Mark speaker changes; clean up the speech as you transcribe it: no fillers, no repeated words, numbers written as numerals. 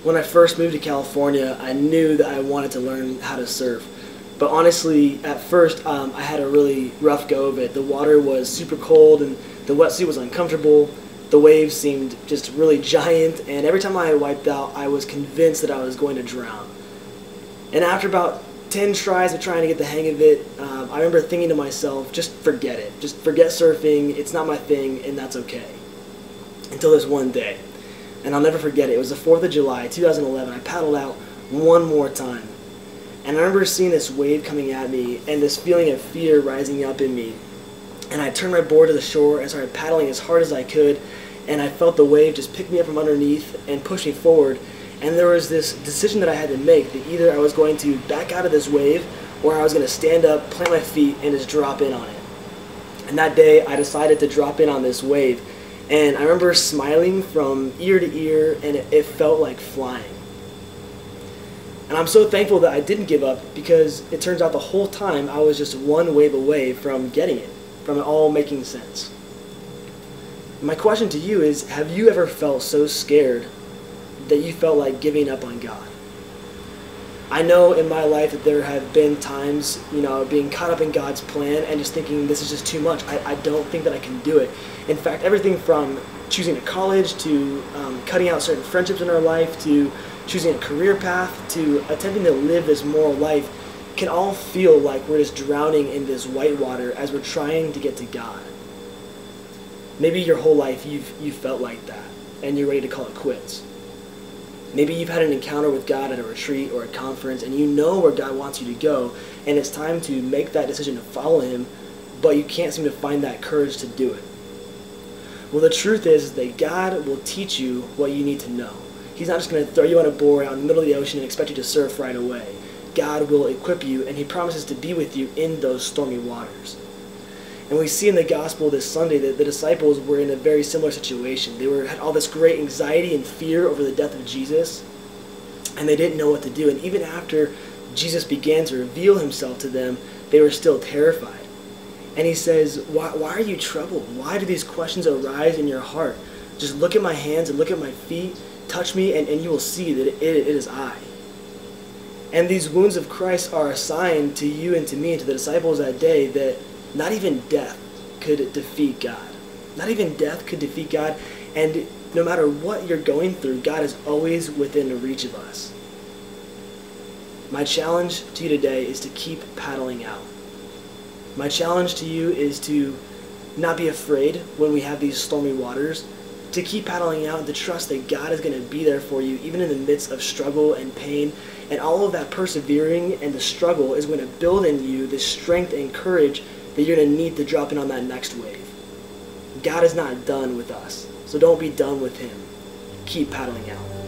Speaker 1: When I first moved to California, I knew that I wanted to learn how to surf. But honestly, at first, I had a really rough go of it. The water was super cold and the wetsuit was uncomfortable. The waves seemed just really giant, and every time I wiped out, I was convinced that I was going to drown. And after about 10 tries of trying to get the hang of it, I remember thinking to myself, just forget it. Just forget surfing, it's not my thing, and that's okay. Until this one day. And I'll never forget it. It was the 4th of July, 2011. I paddled out one more time. And I remember seeing this wave coming at me and this feeling of fear rising up in me. And I turned my board to the shore and started paddling as hard as I could. And I felt the wave just pick me up from underneath and push me forward. And there was this decision that I had to make, that either I was going to back out of this wave or I was going to stand up, plant my feet, and just drop in on it. And that day I decided to drop in on this wave. And I remember smiling from ear to ear, and it felt like flying. And I'm so thankful that I didn't give up, because it turns out the whole time I was just one wave away from getting it, from it all making sense. My question to you is, have you ever felt so scared that you felt like giving up on God? I know in my life that there have been times, being caught up in God's plan and just thinking this is just too much. I don't think that I can do it. In fact, everything from choosing a college to cutting out certain friendships in our life to choosing a career path to attempting to live this moral life can all feel like we're just drowning in this white water as we're trying to get to God. Maybe your whole life you've felt like that and you're ready to call it quits. Maybe you've had an encounter with God at a retreat or a conference and you know where God wants you to go, and it's time to make that decision to follow Him, but you can't seem to find that courage to do it. Well, the truth is that God will teach you what you need to know. He's not just going to throw you on a board out in the middle of the ocean and expect you to surf right away. God will equip you, and He promises to be with you in those stormy waters. And we see in the gospel this Sunday that the disciples were in a very similar situation. They had all this great anxiety and fear over the death of Jesus, and they didn't know what to do. And even after Jesus began to reveal Himself to them, they were still terrified. And He says, why are you troubled? Why do these questions arise in your heart? Just look at my hands and look at my feet, touch me, and you will see that it is I. And these wounds of Christ are a sign to you and to me and to the disciples that day that not even death could defeat God. Not even death could defeat God. And no matter what you're going through, God is always within the reach of us. My challenge to you today is to keep paddling out. My challenge to you is to not be afraid when we have these stormy waters, to keep paddling out and to trust that God is going to be there for you even in the midst of struggle and pain. And all of that persevering and the struggle is going to build in you the strength and courage that you're going to need to drop in on that next wave. God is not done with us, so don't be done with Him. Keep paddling out.